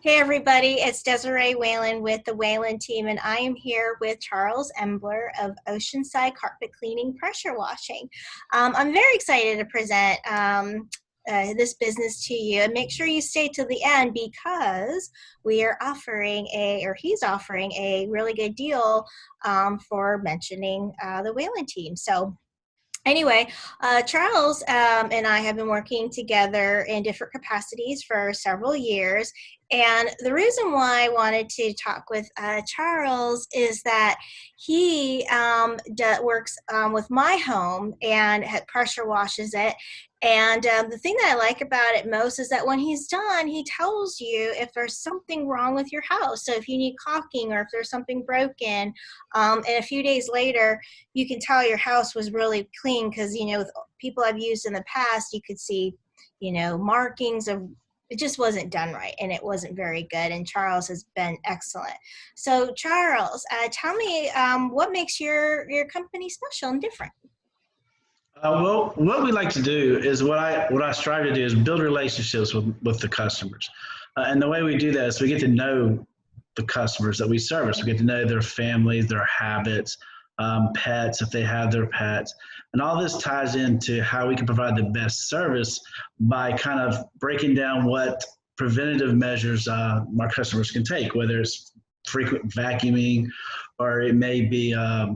Hey everybody, it's Desiree Whalen with the Whalen team, and I am here with Charles Embler of Oceanside Carpet Cleaning Pressure Washing. I'm very excited to present this business to you, and make sure you stay to the end because we are offering he's offering a really good deal for mentioning the Whalen team. So anyway, Charles and I have been working together in different capacities for several years. And the reason why I wanted to talk with Charles is that he works with my home and pressure washes it. And the thing that I like about it most is that when he's done, he tells you if there's something wrong with your house. So if you need caulking or if there's something broken, and a few days later, you can tell your house was really clean because, with people I've used in the past, you could see, markings of it just wasn't done right and it wasn't very good. And Charles has been excellent. So Charles, tell me what makes your company special and different? Well, what we like to do is what I strive to do is build relationships with the customers, and the way we do that is we get to know the customers that we service. We get to know their families, their habits, pets if they have their pets, and all this ties into how we can provide the best service by kind of breaking down what preventative measures our customers can take, whether it's frequent vacuuming or it may be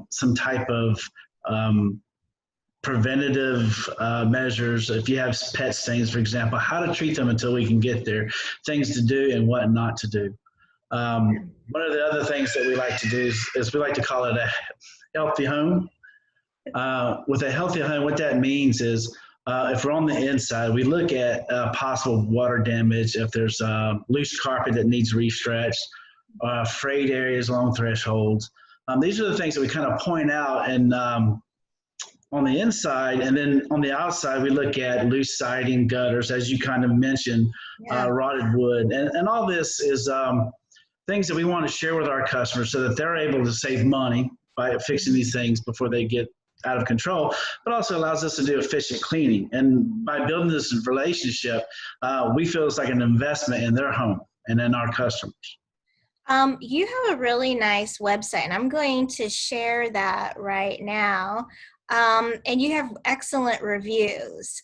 some type of preventative measures. If you have pet stains, for example, how to treat them until we can get there, things to do and what not to do. One of the other things that we like to do is we like to call it a healthy home. With a healthy home, what that means is if we're on the inside, we look at possible water damage, if there's loose carpet that needs re-stretched, frayed areas along thresholds. These are the things that we kind of point out and on the inside, and then on the outside, we look at loose siding, gutters, as you kind of mentioned, rotted wood. And all this is things that we want to share with our customers so that they're able to save money by fixing these things before they get out of control, but also allows us to do efficient cleaning. And by building this relationship, we feel it's like an investment in their home and in our customers. You have a really nice website, and I'm going to share that right now. And you have excellent reviews.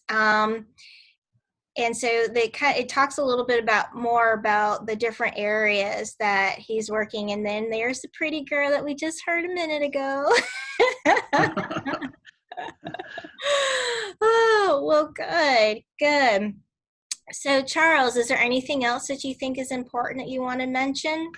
And so it talks a little bit more about the different areas that he's working. And then there's the pretty girl that we just heard a minute ago. Oh, well, good. So Charles, is there anything else that you think is important that you want to mention?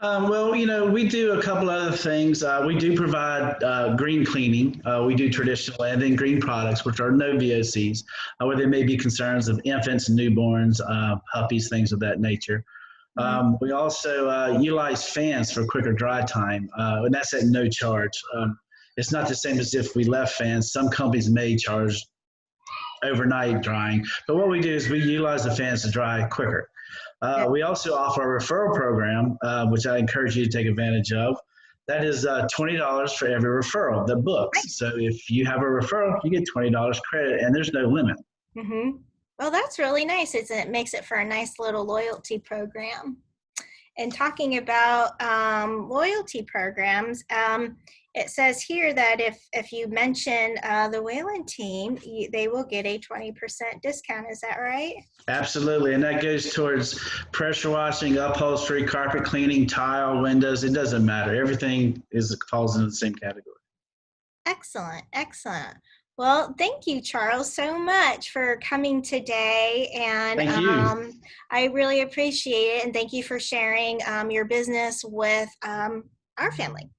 Well, we do a couple other things. We do provide green cleaning. We do traditional and then green products, which are no VOCs, where there may be concerns of infants and newborns, puppies, things of that nature. We also utilize fans for quicker dry time, and that's at no charge. It's not the same as if we left fans. Some companies may charge overnight drying, but what we do is we utilize the fans to dry quicker. We also offer a referral program, which I encourage you to take advantage of. That is $20 for every referral that books. So if you have a referral, you get $20 credit, and there's no limit. Mm-hmm. Well, that's really nice. It makes it for a nice little loyalty program. And talking about loyalty programs, it says here that if you mention the Whalen team, they will get a 20% discount. Is that right? Absolutely, and that goes towards pressure washing, upholstery, carpet cleaning, tile, windows. It doesn't matter. Everything falls into the same category. Excellent. Well, thank you, Charles, so much for coming today. And thank you. I really appreciate it. And thank you for sharing your business with our family.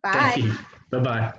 Bye. Thank you. Bye-bye.